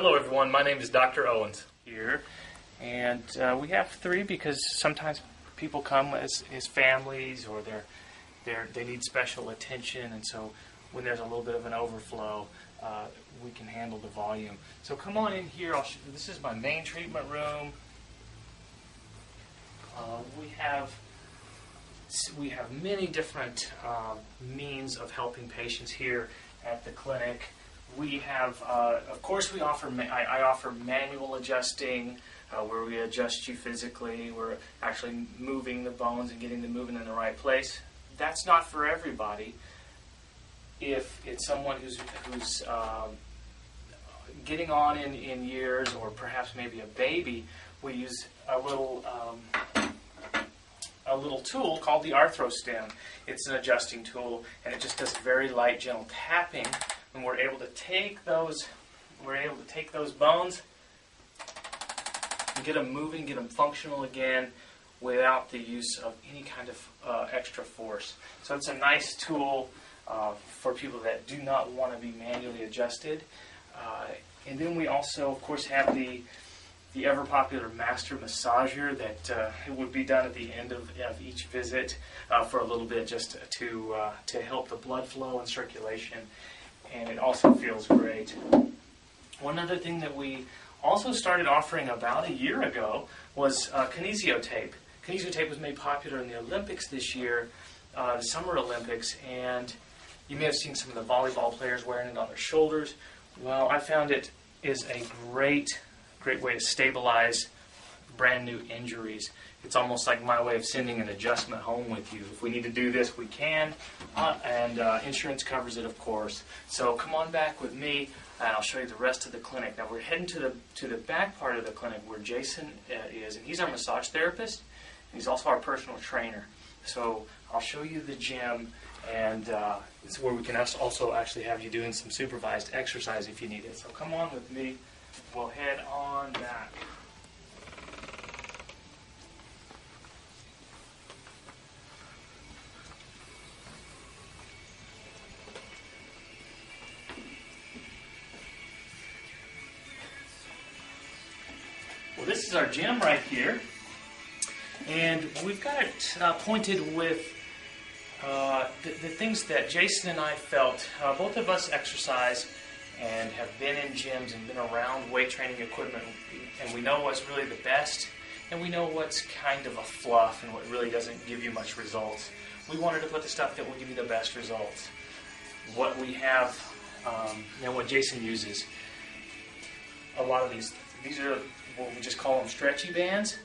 Hello everyone, my name is Dr. Owens here, and we have three because sometimes people come as families or they need special attention, and so when there's a little bit of an overflow, we can handle the volume. So come on in here. This is my main treatment room. We have many different means of helping patients here at the clinic. We have, of course, I offer manual adjusting, where we adjust you physically. We're actually moving the bones and getting them moving in the right place. That's not for everybody. If it's someone who's getting on in years, or perhaps maybe a baby, we use a little tool called the ArthroStem. It's an adjusting tool, and it just does very light, gentle tapping, and we're able to take those bones and get them moving, get them functional again, without the use of any kind of extra force. So it's a nice tool for people that do not want to be manually adjusted. And then we also, of course, have the ever popular master massager that it would be done at the end of each visit for a little bit, just to help the blood flow and circulation, and it also feels great. One other thing that we also started offering about a year ago was kinesio tape. Kinesio tape was made popular in the Olympics this year, the Summer Olympics, and you may have seen some of the volleyball players wearing it on their shoulders. Well, I found it is a great way to stabilize brand new injuries. It's almost like my way of sending an adjustment home with you. If we need to do this, we can, and insurance covers it, of course. So come on back with me, and I'll show you the rest of the clinic. Now we're heading to the back part of the clinic where Jason is, and he's our massage therapist, and he's also our personal trainer. So I'll show you the gym, and it's where we can also actually have you doing some supervised exercise if you need it. So come on with me. We'll head on back. Well, this is our gym right here, and we've got it pointed with the things that Jason and I felt. Both of us exercise and have been in gyms and been around weight training equipment, and we know what's really the best, and we know what's kind of a fluff and what really doesn't give you much results. We wanted to put the stuff that will give you the best results. What we have, and what Jason uses, a lot of these are what we just call them stretchy bands.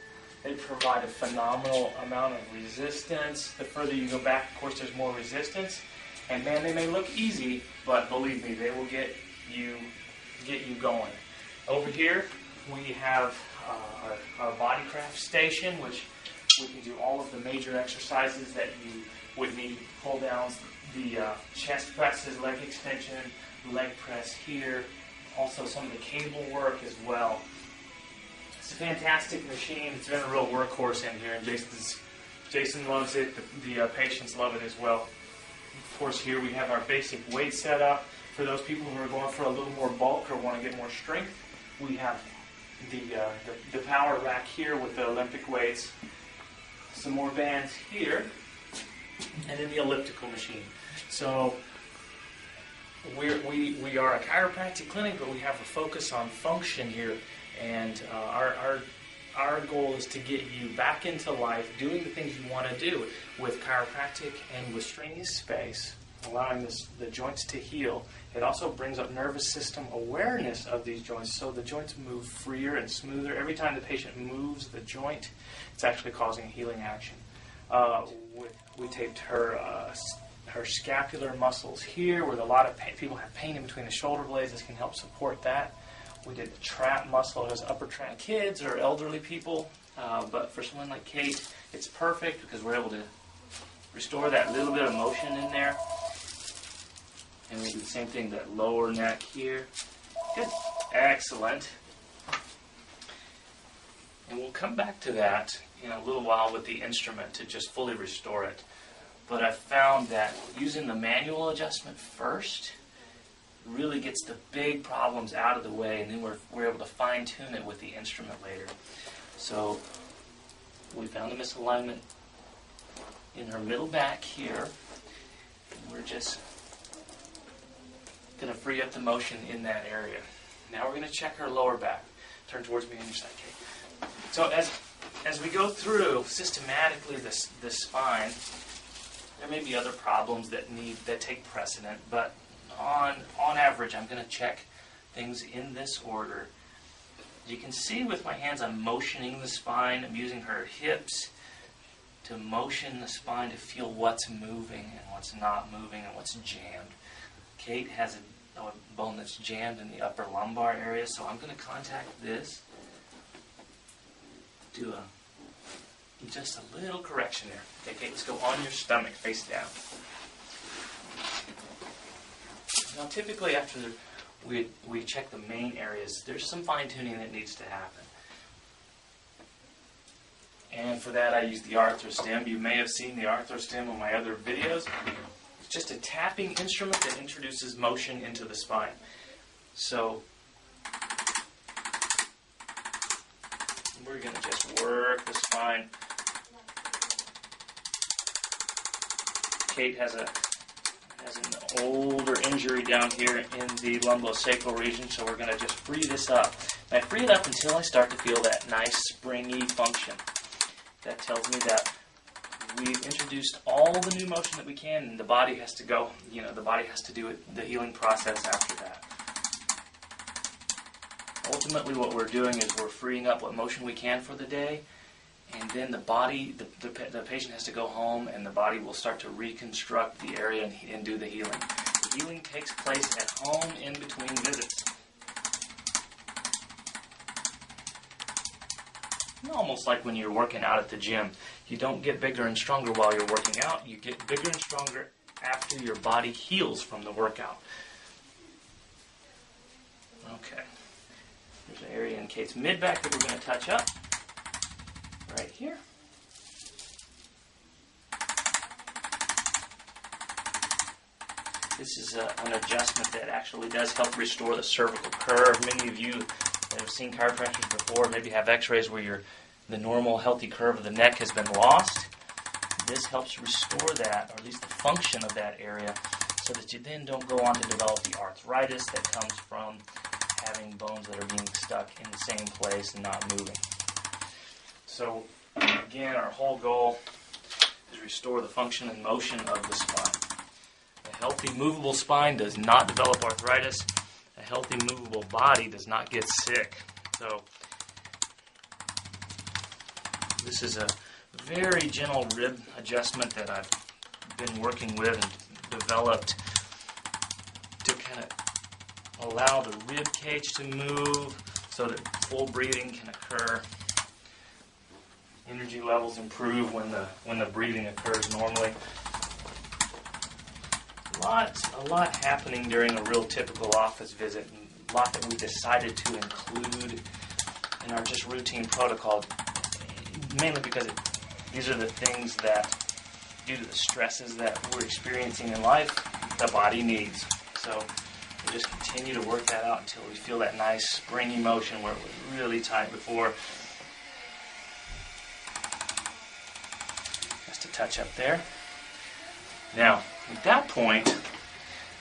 They provide a phenomenal amount of resistance. The further you go back, of course, there's more resistance. And man, they may look easy, but believe me, they will get you going. Over here, we have our BodyCraft station, which we can do all of the major exercises that you would need: pull downs, the chest presses, leg extension, leg press here, also some of the cable work as well. It's a fantastic machine. It's been a real workhorse in here, and Jason loves it. The patients love it as well. Of course, here we have our basic weight setup. For those people who are going for a little more bulk or want to get more strength, we have the power rack here with the Olympic weights, some more bands here, and then the elliptical machine. So we are a chiropractic clinic, but we have a focus on function here, and our goal is to get you back into life doing the things you want to do with chiropractic and with strenuous space, allowing the joints to heal. It also brings up nervous system awareness of these joints, so the joints move freer and smoother. Every time the patient moves the joint, it's actually causing a healing action. We taped her scapular muscles here, where a lot of people have pain in between the shoulder blades. This can help support that. We did the trap muscle as upper trap. Kids or elderly people, but for someone like Kate, it's perfect because we're able to restore that little bit of motion in there. And we do the same thing, that lower neck here. Good. Excellent. And we'll come back to that in a little while with the instrument to just fully restore it. But I found that using the manual adjustment first really gets the big problems out of the way, and then we're able to fine-tune it with the instrument later. So we found a misalignment in her middle back here. We're just going to free up the motion in that area. Now we're going to check her lower back. Turn towards me on your side, Kate. So as we go through systematically the spine, there may be other problems that take precedent, but on average, I'm going to check things in this order. You can see with my hands I'm motioning the spine. I'm using her hips to motion the spine to feel what's moving and what's not moving and what's jammed. Kate has a bone that's jammed in the upper lumbar area, so I'm going to contact this. Do just a little correction there. Okay, Kate, let's go on your stomach, face down. Now, typically after we check the main areas, there's some fine-tuning that needs to happen. And for that, I use the arthrostim. You may have seen the arthrostim on my other videos. It's just a tapping instrument that introduces motion into the spine. So we're going to just work the spine. Kate has an older injury down here in the lumbosacral region, so we're going to just free this up. And I free it up until I start to feel that nice springy function. That tells me that we've introduced all the new motion that we can, and the body has to go. The body has to do the healing process after that. Ultimately, what we're doing is we're freeing up what motion we can for the day, and then the body, the patient has to go home, and the body will start to reconstruct the area and do the healing. The healing takes place at home in between visits. Almost like when you're working out at the gym. You don't get bigger and stronger while you're working out. You get bigger and stronger after your body heals from the workout. Okay. There's an area in Kate's mid-back that we're going to touch up. Right here. This is an adjustment that actually does help restore the cervical curve. Many of you that have seen chiropractors before maybe have x-rays where the normal healthy curve of the neck has been lost. This helps restore that, or at least the function of that area, so that you then don't go on to develop the arthritis that comes from having bones that are being stuck in the same place and not moving. So, again, our whole goal is restore the function and motion of the spine. A healthy, movable spine does not develop arthritis. A healthy, movable body does not get sick. So, this is a very gentle rib adjustment that I've been working with and developed to kind of allow the rib cage to move so that full breathing can occur. Energy levels improve when the breathing occurs normally. A lot happening during a real typical office visit, and a lot that we decided to include in our just routine protocol, mainly because these are the things that, due to the stresses that we're experiencing in life, the body needs. So we'll just continue to work that out until we feel that nice springy motion where it was really tight before. Just a touch up there. Now, at that point,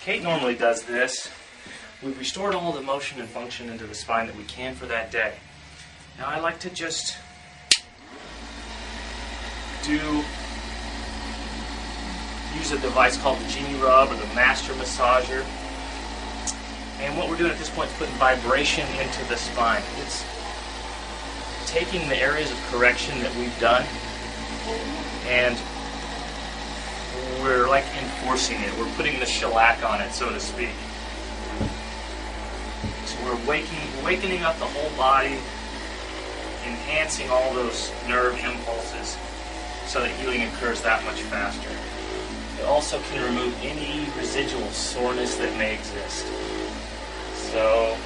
Kate normally does this. We've restored all the motion and function into the spine that we can for that day. Now, I like to just use a device called the Genie Rub or the Master Massager. And what we're doing at this point is putting vibration into the spine. It's taking the areas of correction that we've done and we're like enforcing it. We're putting the shellac on it, so to speak. So we're awakening up the whole body, enhancing all those nerve impulses so that healing occurs that much faster. It also can remove any residual soreness that may exist. So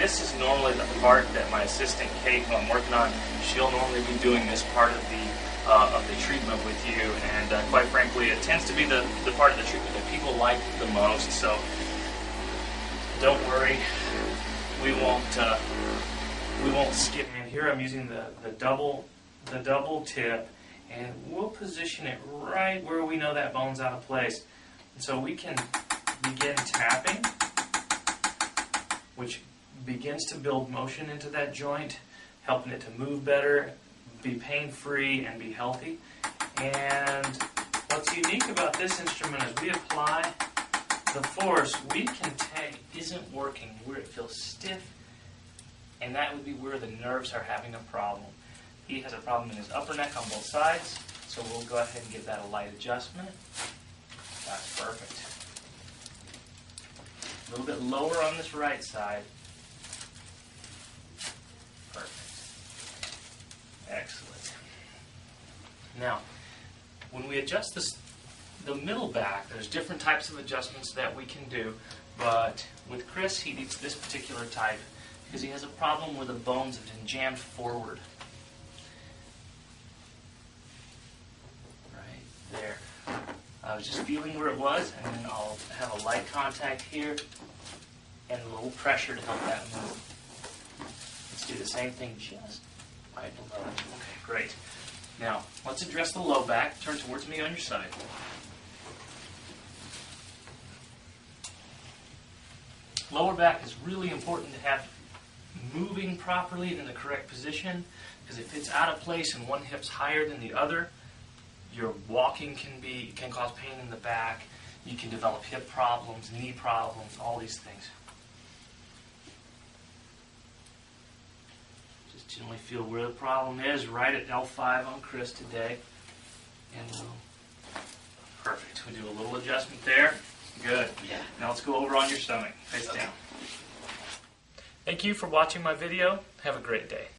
this is normally the part that my assistant Kate, who I'm working on, she'll normally be doing this part of the treatment with you, and quite frankly, it tends to be the part of the treatment that people like the most. So don't worry, we won't skip. And here I'm using the double tip, and we'll position it right where we know that bone's out of place. And so we can begin tapping, which begins to build motion into that joint, helping it to move better, be pain-free, and be healthy. And what's unique about this instrument is we apply the force we can take isn't working where it feels stiff, and that would be where the nerves are having a problem. He has a problem in his upper neck on both sides, so we'll go ahead and give that a light adjustment. That's perfect. A little bit lower on this right side. Perfect. Excellent. Now, when we adjust the middle back, there's different types of adjustments that we can do, but with Chris, he needs this particular type because he has a problem where the bones have been jammed forward. Right there. I was just feeling where it was, and then I'll have a light contact here and a little pressure to help that move. Let's do the same thing just right below it. Okay, great. Now, let's address the low back. Turn towards me on your side. Lower back is really important to have moving properly in the correct position, because if it's out of place and one hip's higher than the other, your walking can cause pain in the back. You can develop hip problems, knee problems, all these things. Just generally feel where the problem is, right at L5 on Chris today. And perfect. We do a little adjustment there. Good. Yeah. Now let's go over on your stomach. Face down. Thank you for watching my video. Have a great day.